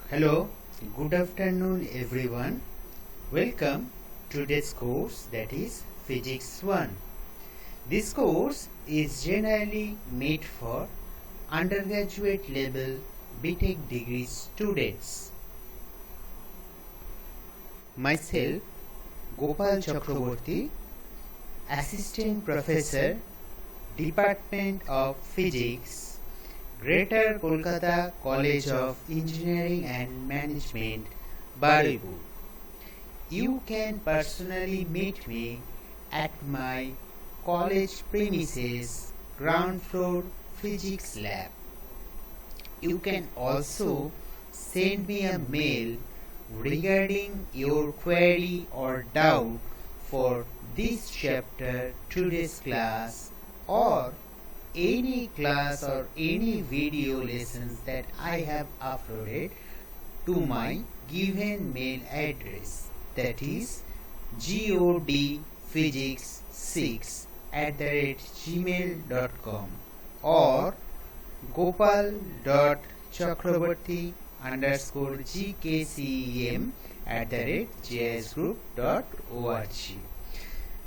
Hello, good afternoon everyone. Welcome to today's course, that is Physics 1. This course is generally made for undergraduate level BTech degree students. Myself, Gopal Chakraborty, Assistant Professor, Department of Physics, Greater Kolkata College of Engineering and Management, Baruipur. You can personally meet me at my college premises, ground floor physics lab. You can also send me a mail regarding your query or doubt for this chapter, today's class, or any class or any video lessons that I have uploaded to my given mail address, that is godphysics6@gmail.com or gopal.chakraborty_gkcem@gisgroup.org.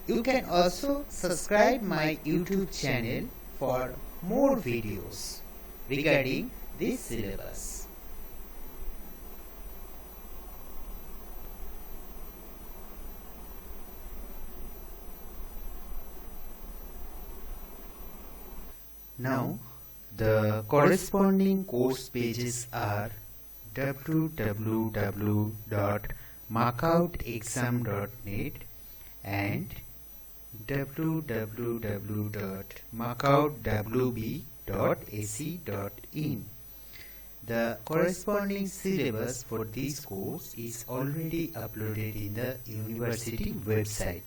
You can also subscribe my YouTube channel for more videos regarding this syllabus. Now, the corresponding course pages are www.markoutexam.net and www.markoutwb.ac.in. The corresponding syllabus for this course is already uploaded in the university website.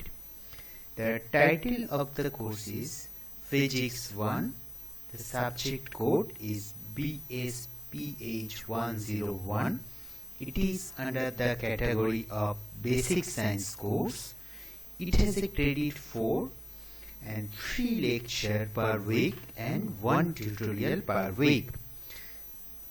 The title of the course is Physics 1. The subject code is BSPH101. It is under the category of Basic Science course. It has a credit 4 and 3 lecture per week and 1 tutorial per week.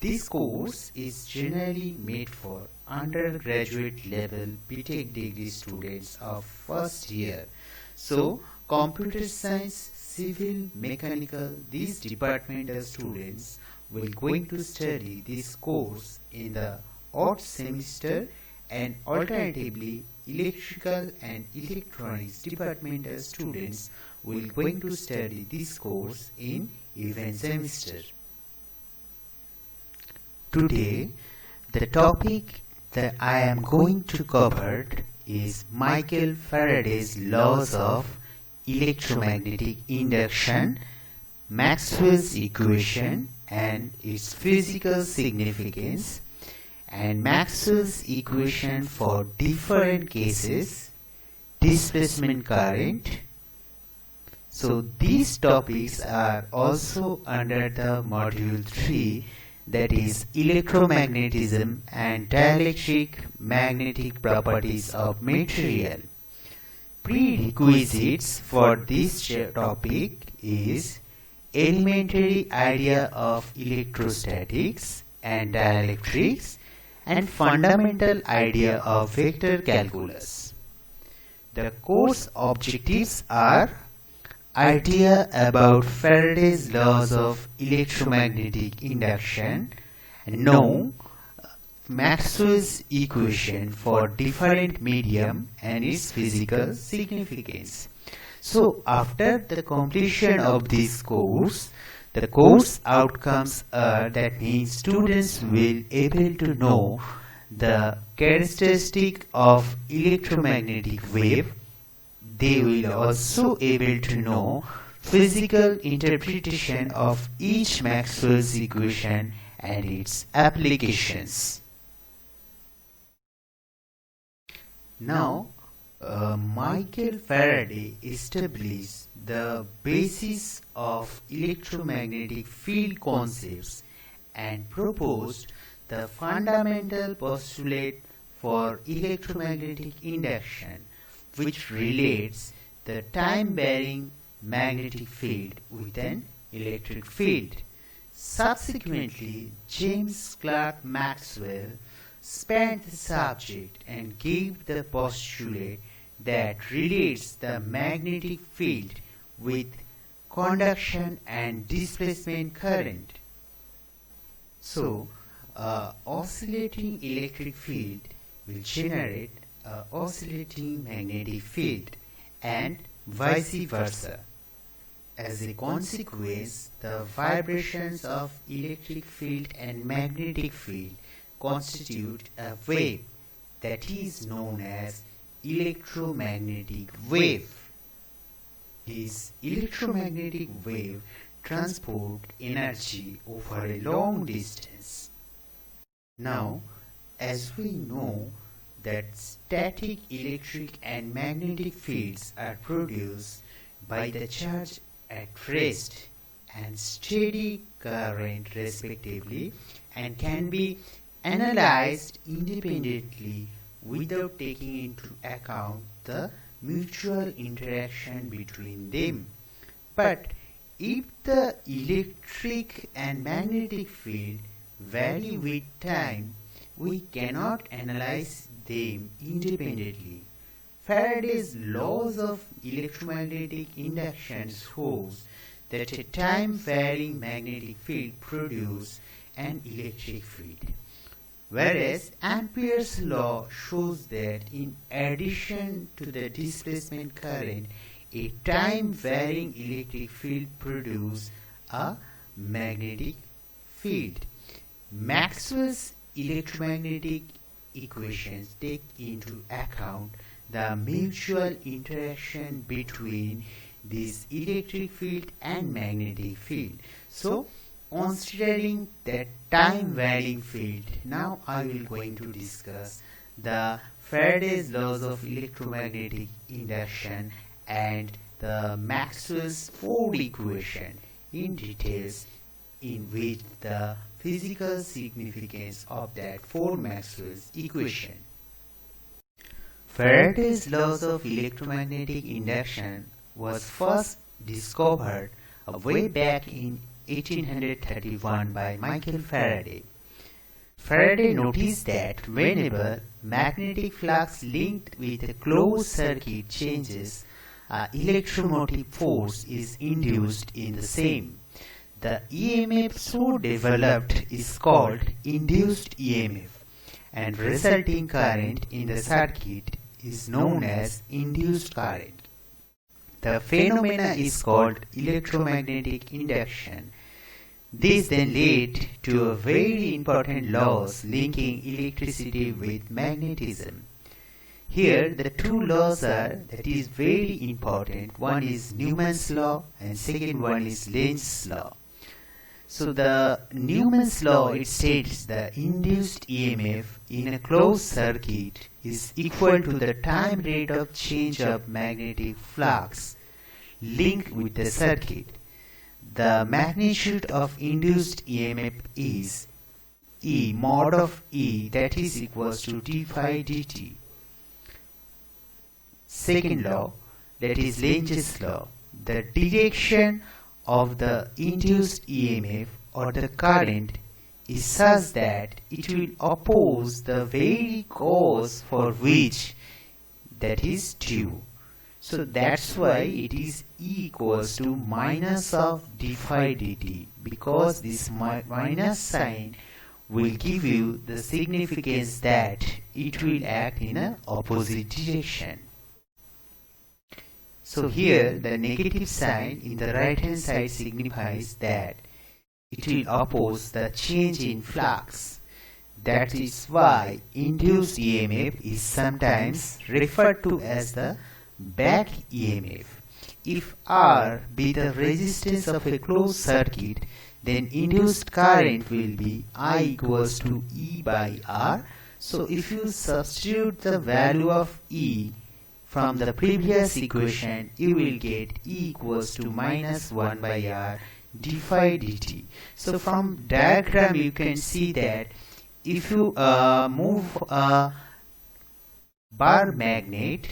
This course is generally made for undergraduate level BTech degree students of first year. So, computer science, civil, mechanical, these departmental students will going to study this course in the odd semester, and alternatively electrical and electronics departmental students will going to study this course in even semester. Today, the topic that I am going to cover is Michael Faraday's laws of electromagnetic induction, Maxwell's equation and its physical significance, and Maxwell's equation for different cases, displacement current. So these topics are also under the module 3, that is electromagnetism and dielectric magnetic properties of material. Prerequisites for this topic is elementary idea of electrostatics and dielectrics and fundamental idea of vector calculus. The course objectives are idea about Faraday's laws of electromagnetic induction, and know Maxwell's equation for different medium and its physical significance. So after the completion of this course, the course outcomes are, that means students will able to know the characteristic of electromagnetic wave. They will also able to know physical interpretation of each Maxwell's equation and its applications. Now, Michael Faraday established the basis of electromagnetic field concepts and proposed the fundamental postulate for electromagnetic induction, which relates the time-varying magnetic field with an electric field. Subsequently, James Clerk Maxwell spanned the subject and gave the postulate that relates the magnetic field with conduction and displacement current. So, oscillating electric field will generate an oscillating magnetic field and vice versa. As a consequence, the vibrations of electric field and magnetic field constitute a wave that is known as electromagnetic wave. This electromagnetic wave transport energy over a long distance. Now, as we know that static electric and magnetic fields are produced by the charge at rest and steady current respectively, and can be analyzed independently without taking into account the mutual interaction between them. But if the electric and magnetic field vary with time, we cannot analyze them independently. Faraday's laws of electromagnetic induction shows that a time-varying magnetic field produces an electric field, whereas Ampere's law shows that in addition to the displacement current, a time-varying electric field produces a magnetic field. Maxwell's electromagnetic equations take into account the mutual interaction between this electric field and magnetic field. So, considering that time-varying field, now I will going to discuss the Faraday's laws of electromagnetic induction and the Maxwell's four equation in details, in which the physical significance of that four Maxwell's equation. Faraday's laws of electromagnetic induction was first discovered way back in 1831 by Michael Faraday. Faraday noticed that whenever magnetic flux linked with a closed circuit changes, electromotive force is induced in the same. The EMF so developed is called induced EMF, and resulting current in the circuit is known as induced current. The phenomena is called electromagnetic induction. This then led to a very important laws linking electricity with magnetism. Here the two laws are that is very important. One is Newman's law and second one is Lenz's law. So the Newman's law, it states the induced EMF in a closed circuit is equal to the time rate of change of magnetic flux linked with the circuit. The magnitude of induced EMF is E mod of E, that is equals to d phi dt. Second law, that is Lenz's law. The direction of the induced EMF or the current is such that it will oppose the very cause for which that is due. So that's why it is E equals to minus of d phi dt, because this minus sign will give you the significance that it will act in an opposite direction. So here the negative sign in the right hand side signifies that it will oppose the change in flux. That is why induced EMF is sometimes referred to as the back EMF. If R be the resistance of a closed circuit, then induced current will be I equals to E by R. So if you substitute the value of E from the previous equation, you will get E equals to minus 1 by R d phi dt. So from diagram you can see that if you move a bar magnet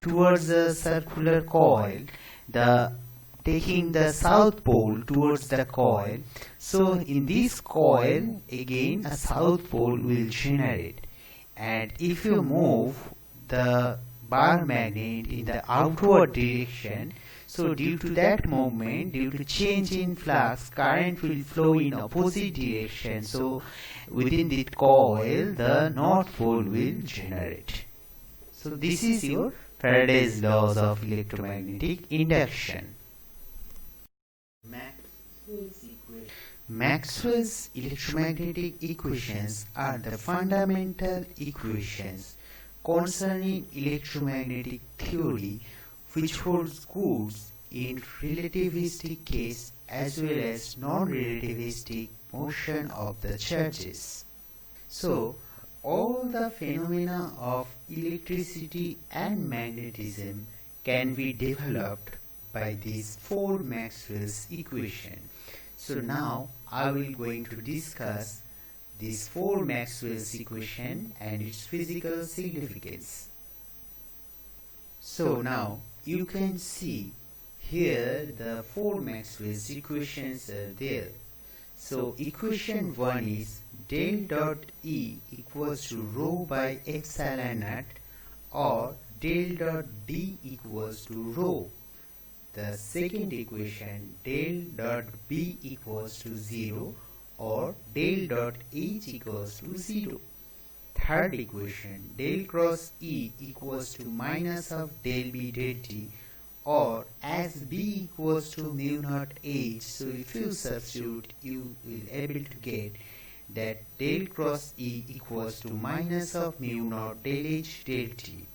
towards a circular coil, the taking the south pole towards the coil. So in this coil again a south pole will generate, and if you move the bar magnet in the outward direction, so due to that movement, due to change in flux, current will flow in opposite direction. So within the coil the north pole will generate. So this is your Faraday's laws of electromagnetic induction. Maxwell's electromagnetic equations are the fundamental equations concerning electromagnetic theory, which holds good in relativistic case as well as non-relativistic motion of the charges. So all the phenomena of electricity and magnetism can be developed by these four Maxwell's equations. So now I will going to discuss these four Maxwell's equations and its physical significance. So now you can see here the four Maxwell's equations are there. So equation 1 is del dot E equals to rho by epsilon naught, or del dot D equals to rho. The second equation, del dot B equals to 0, or del dot H equals to 0. Third equation, del cross E equals to minus of del B del T, or as B equals to mu naught H. So if you substitute, you will able to get that del cross E equals to minus of mu naught del H del T.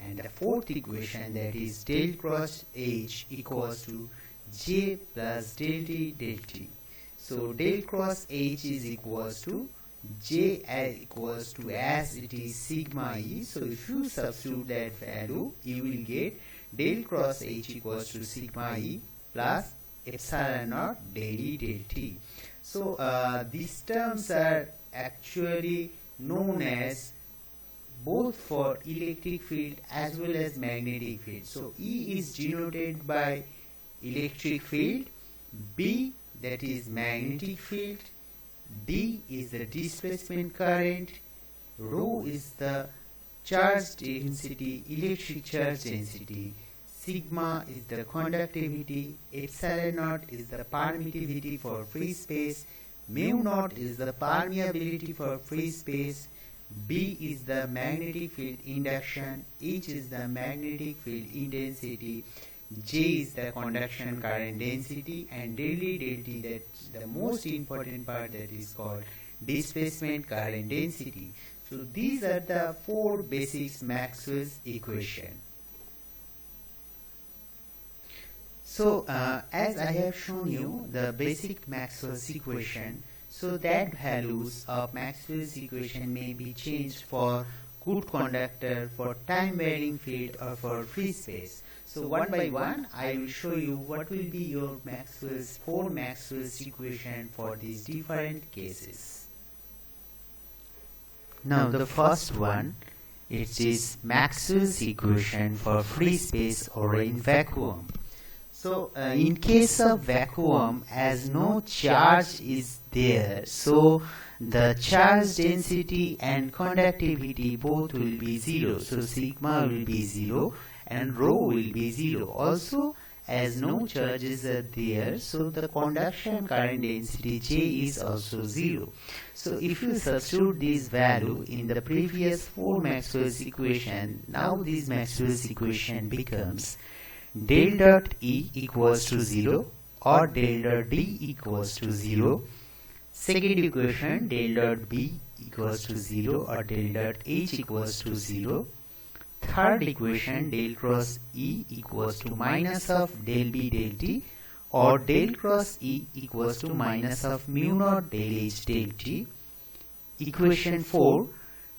And the fourth equation, that is del cross H equals to J plus del T del T. So del cross H is equals to J equals to as it is sigma E. So if you substitute that value, you will get del cross H equals to sigma E plus epsilon naught del E del T. So these terms are actually known as both for electric field as well as magnetic field. So E is denoted by electric field, B that is magnetic field, D is the displacement current, rho is the charge density, electric charge density, sigma is the conductivity, epsilon naught is the permittivity for free space, mu naught is the permeability for free space, B is the magnetic field induction, H is the magnetic field intensity, J is the conduction current density, and del E del T, that's the most important part, that is called displacement current density. So these are the four basic Maxwell's equations. So as I have shown you the basic Maxwell's equation, so that values of Maxwell's equation may be changed for good conductor, for time varying field, or for free space. So one by one I will show you what will be your four Maxwell's equation for these different cases. Now the first one, it is Maxwell's equation for free space or in vacuum. So in case of vacuum, as no charge is there, so the charge density and conductivity both will be 0. So sigma will be 0 and rho will be 0. Also, as no charges are there, so the conduction current density J is also 0. So if you substitute this value in the previous four Maxwell's equation, now this Maxwell's equation becomes del dot E equals to 0, or del dot D equals to 0. Second equation, del dot B equals to 0, or del dot H equals to 0. Third equation, del cross E equals to minus of del B del T, or del cross E equals to minus of mu naught del H del T. Equation 4,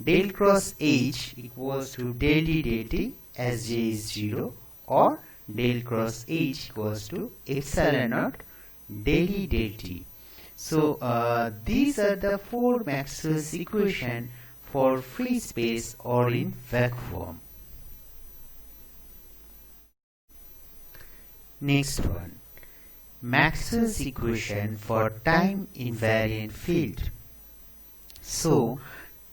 del cross H equals to del D del T as J is 0, or del cross H equals to epsilon naught del E del T. So these are the four Maxwell's equations for free space or in vacuum. Next one, Maxwell's equation for time invariant field. So,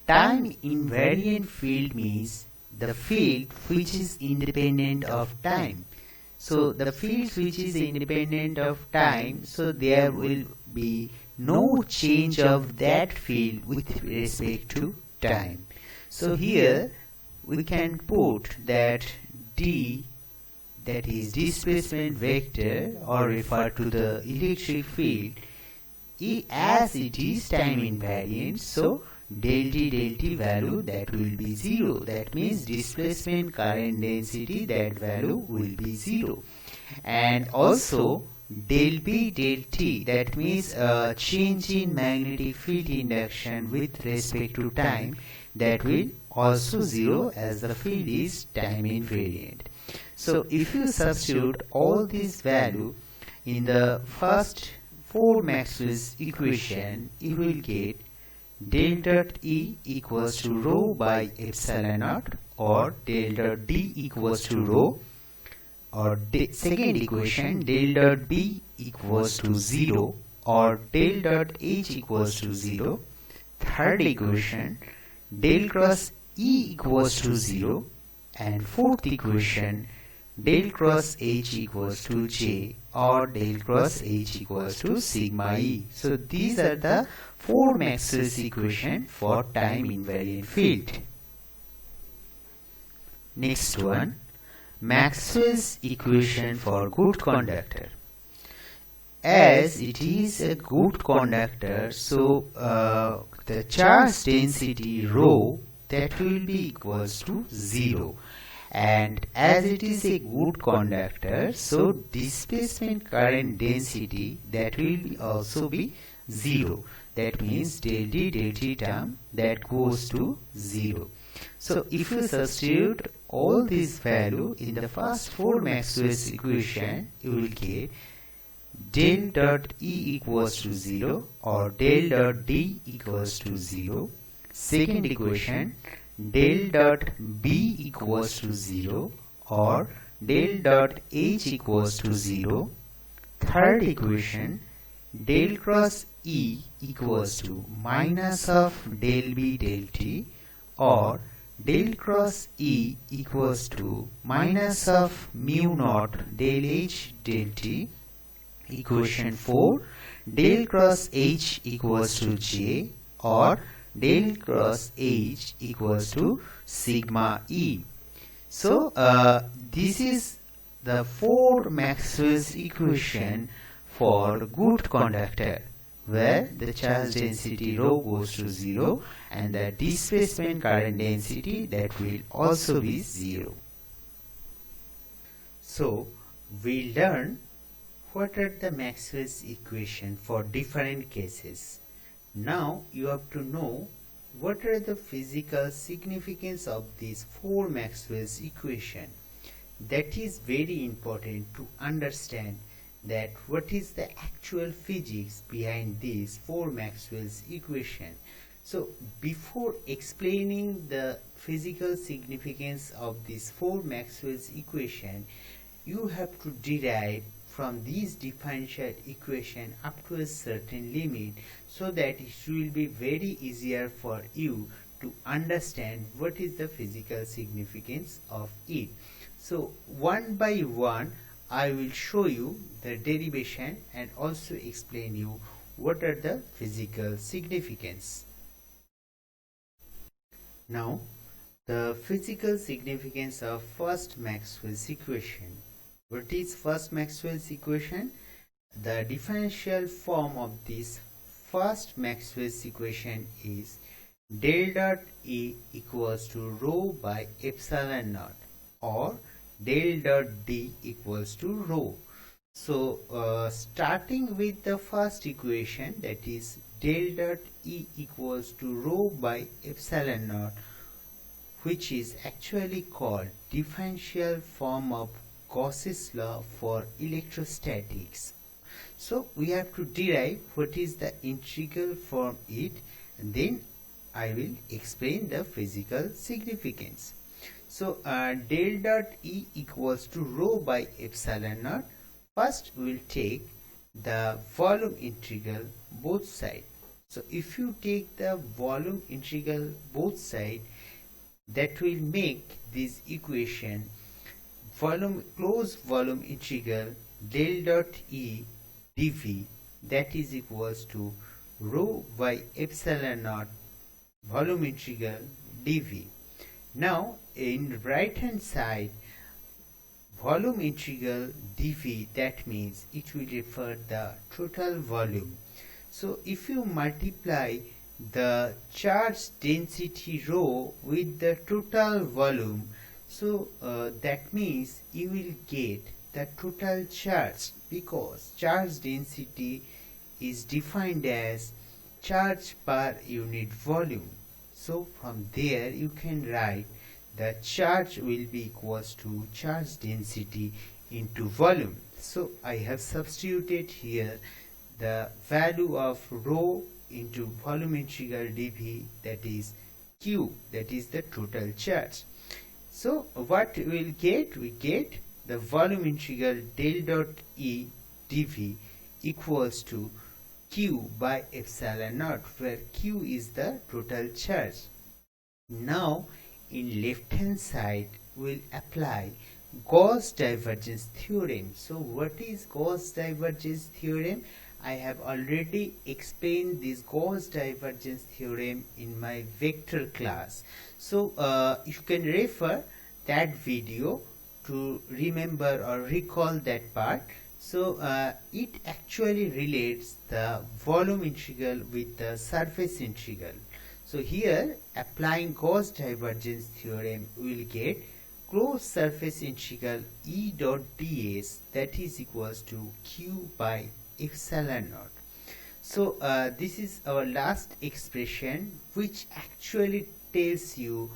time invariant field means the field which is independent of time. So, the field which is independent of time, so there will be no change of that field with respect to time. So, here we can put that D, that is displacement vector, or refer to the electric field, as it is time invariant. So del T value, that will be 0. That means displacement current density, that value will be 0. And also del B del T, that means change in magnetic field induction with respect to time, that will also 0, as the field is time invariant. So if you substitute all these values in the first 4 Maxwell's equation, you will get del dot E equals to rho by epsilon naught, or del dot D equals to rho, or second equation del dot B equals to 0, or del dot H equals to 0. Third equation del cross E equals to 0, and fourth equation del cross H equals to J, or del cross H equals to sigma E. So these are the 4 Maxwell's equation for time invariant field. Next one, Maxwell's equation for good conductor. As it is a good conductor, so the charge density rho, that will be equals to 0. And as it is a good conductor, so displacement current density, that will be also be 0. That means del D del T term, that goes to 0. So if you substitute all these values in the first 4 Maxwell's equation, you will get del dot E equals to 0, or del dot D equals to 0. Second equation del dot B equals to 0, or del dot H equals to 0. Third equation del cross E equals to minus of del B del T, or del cross E equals to minus of mu naught del H del T. Equation 4 del cross H equals to J, or del cross H equals to sigma E. So this is the 4 Maxwell's equation for good conductor, where the charge density rho goes to 0 and the displacement current density, that will also be 0. So we learn what are the Maxwell's equation for different cases. Now you have to know what are the physical significance of these 4 Maxwell's equation. That is very important to understand that what is the actual physics behind these 4 Maxwell's equation. So before explaining the physical significance of these 4 Maxwell's equation, you have to derive from these differential equation up to a certain limit, so that it will be very easier for you to understand what is the physical significance of it. So one by one I will show you the derivation and also explain you what are the physical significance. Now the physical significance of first Maxwell's equation. What is first Maxwell's equation? The differential form of this first Maxwell's equation is del dot E equals to rho by epsilon naught, or del dot D equals to rho. So starting with the first equation, that is del dot E equals to rho by epsilon naught, which is actually called differential form of Gauss's law for electrostatics. So we have to derive what is the integral from it, and then I will explain the physical significance. So del dot E equals to rho by epsilon naught. First we will take the volume integral both sides. So if you take the volume integral both sides, that will make this equation closed volume integral del dot E dv, that is equals to rho by epsilon naught volume integral dv. Now in right hand side, volume integral dv, that means it will refer the total volume. So if you multiply the charge density rho with the total volume, so that means you will get the total charge, because charge density is defined as charge per unit volume. So from there you can write the charge will be equals to charge density into volume. So I have substituted here the value of rho into volume integral dv, that is q, that is the total charge. So what we will get? We get the volume integral del dot E dv equals to q by epsilon naught, where q is the total charge. Now in left hand side we'll apply Gauss divergence theorem. So what is Gauss divergence theorem? I have already explained this Gauss divergence theorem in my vector class. So you can refer that video to remember or recall that part. So it actually relates the volume integral with the surface integral. So here applying Gauss divergence theorem, we will get closed surface integral E dot ds, that is equals to q by epsilon naught. So this is our last expression, which actually tells you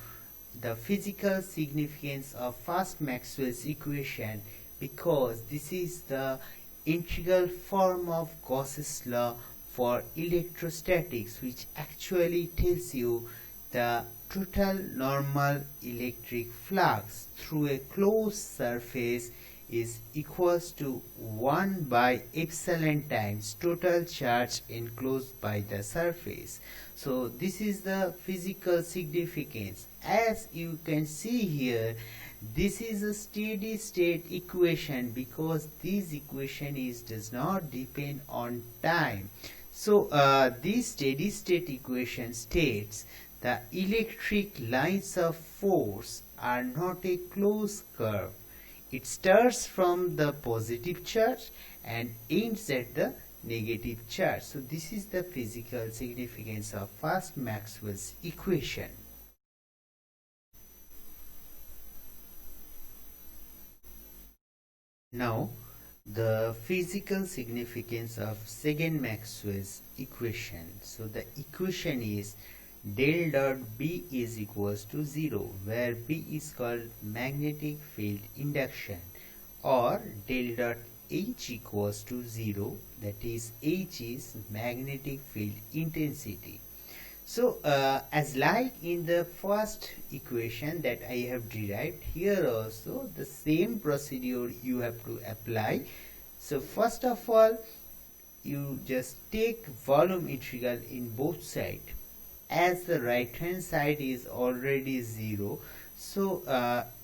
the physical significance of first Maxwell's equation, because this is the integral form of Gauss's law for electrostatics, which actually tells you the total normal electric flux through a closed surface is equals to 1 by epsilon times total charge enclosed by the surface. So this is the physical significance. As you can see here, this is a steady state equation, because this equation does not depend on time. So this steady state equation states the electric lines of force are not a closed curve. It starts from the positive charge and ends at the negative charge. So this is the physical significance of first Maxwell's equation. Now the physical significance of second Maxwell's equation. So the equation is del dot B is equals to 0, where B is called magnetic field induction, or del dot H equals to 0, that is H is magnetic field intensity. So as like in the first equation that I have derived, here also the same procedure you have to apply. So first of all, you just take volume integral in both sides. As the right hand side is already 0, so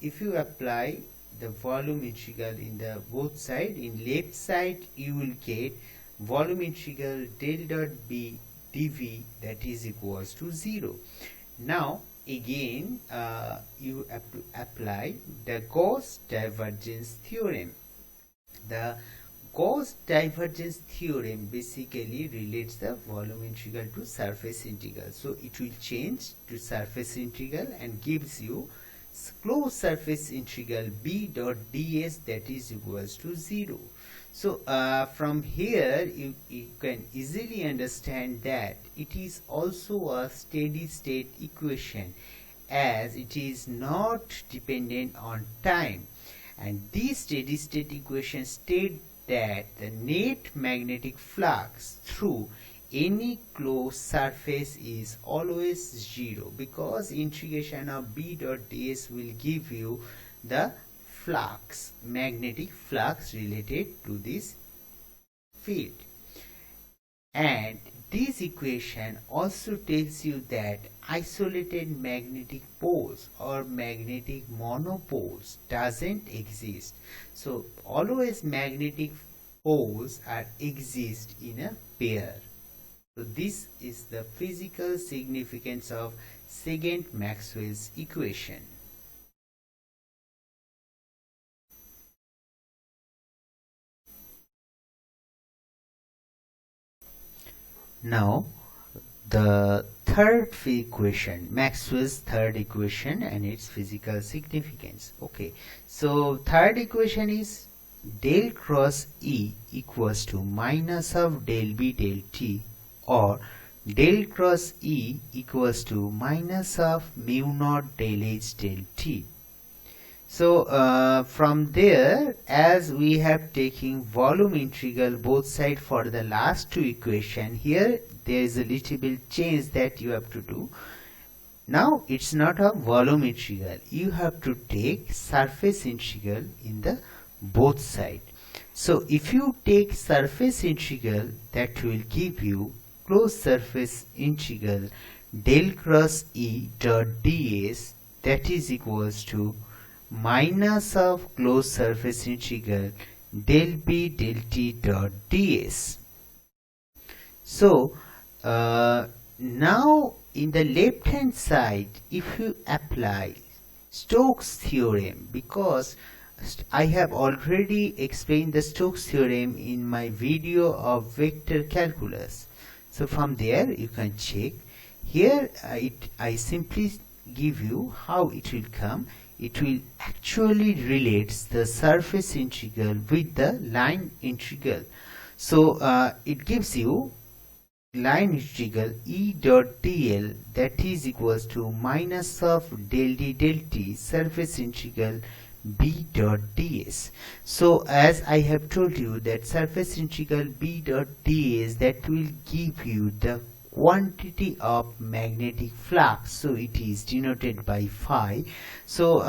if you apply the volume integral in the both side, in left side you will get volume integral del dot B dv, that is equals to 0. Now again you have to apply the Gauss divergence theorem. The Gauss divergence theorem basically relates the volume integral to surface integral. So it will change to surface integral and gives you closed surface integral B dot ds, that is equals to 0. So from here you can easily understand that it is also a steady state equation, as it is not dependent on time, and this steady state equation states that the net magnetic flux through any closed surface is always 0, because integration of B dot ds will give you the flux, magnetic flux related to this field. And this equation also tells you that isolated magnetic poles or magnetic monopoles doesn't exist. So always magnetic poles exist in a pair. So this is the physical significance of second Maxwell's equation. Now the third equation, Maxwell's third equation and its physical significance. Okay, so third equation is del cross E equals to minus of del B del T, or del cross E equals to minus of mu naught del H del T. So from there, as we have taken volume integral both sides for the last two equations, here there is a little bit change that you have to do. Now it's not a volume integral, you have to take surface integral in the both sides. So if you take surface integral, that will give you closed surface integral del cross E dot ds, that is equals to minus of closed surface integral del B del T dot ds. So now in the left hand side, if you apply Stokes theorem, because I have already explained the Stokes theorem in my video of vector calculus, so from there you can check. Here I simply give you how it will come. It will actually relates the surface integral with the line integral. So it gives you line integral E dot dl, that is equals to minus of del d del t surface integral B dot ds. So as I have told you that surface integral B dot ds, that will give you the quantity of magnetic flux, so it is denoted by phi. So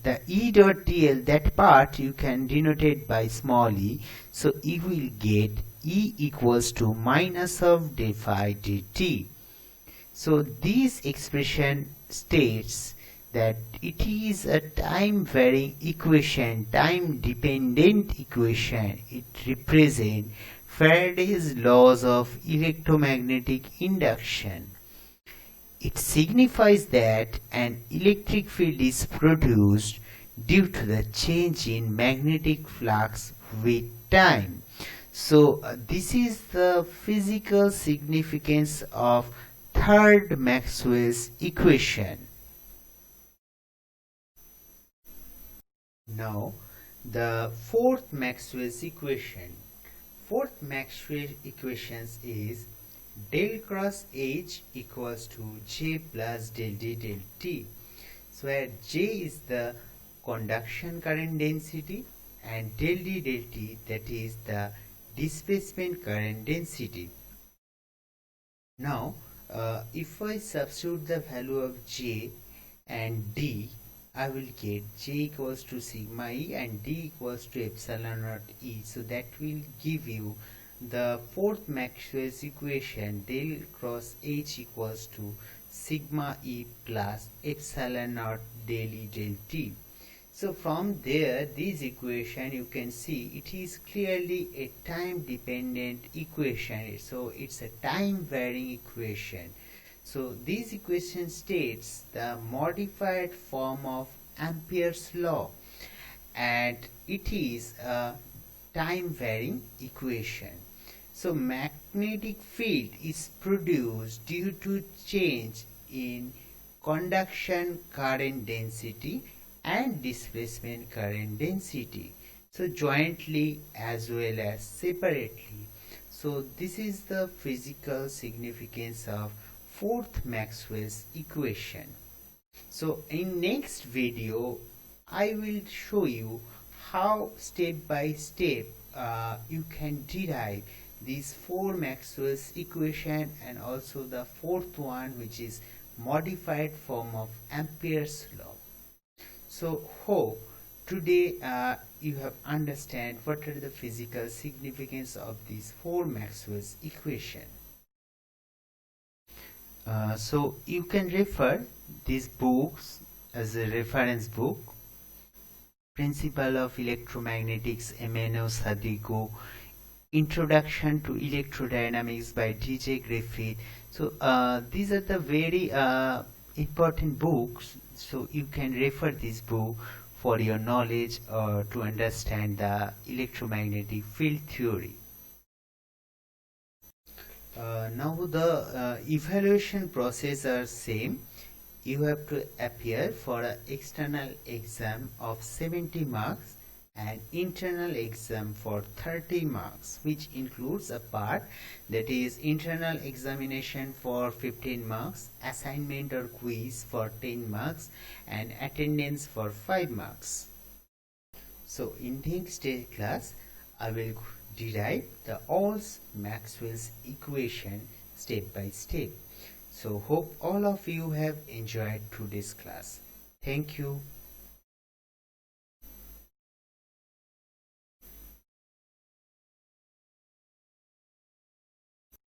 the E dot dl, that part you can denote it by small e, so you will get E equals to minus of d phi dt. So this expression states that it is a time varying equation, time dependent equation. It represents Faraday's laws of electromagnetic induction. It signifies that an electric field is produced due to the change in magnetic flux with time. So this is the physical significance of third Maxwell's equation. Now the fourth Maxwell's equation. Fourth Maxwell equations is del cross H equals to J plus del D del T. So where J is the conduction current density and del D del T, that is the displacement current density. Now if I substitute the value of J and D, I will get J equals to sigma E and D equals to epsilon naught E. So that will give you the fourth Maxwell's equation, del cross H equals to sigma E plus epsilon naught del E del T. So from there, this equation you can see it is clearly a time dependent equation. So it's a time varying equation. So this equation states the modified form of Ampere's law, and it is a time varying equation. So magnetic field is produced due to change in conduction current density and displacement current density, so jointly as well as separately. So this is the physical significance of fourth Maxwell's equation. So in next video I will show you how step by step you can derive these four Maxwell's equation and also the fourth one, which is modified form of Ampere's law. So hope today you have understand what are the physical significance of these four Maxwell's equation. So you can refer these books as a reference book: Principle of Electromagnetics, Emmanuel Sadigo, Introduction to Electrodynamics by D.J. Griffith. So these are the very important books, so you can refer this book for your knowledge or to understand the electromagnetic field theory. Now the evaluation process are same. You have to appear for an external exam of 70 marks and internal exam for 30 marks, which includes a part that is internal examination for 15 marks, assignment or quiz for 10 marks, and attendance for 5 marks. So in next day class, I will derive the all Maxwell's equation step by step. So hope all of you have enjoyed today's class. Thank you.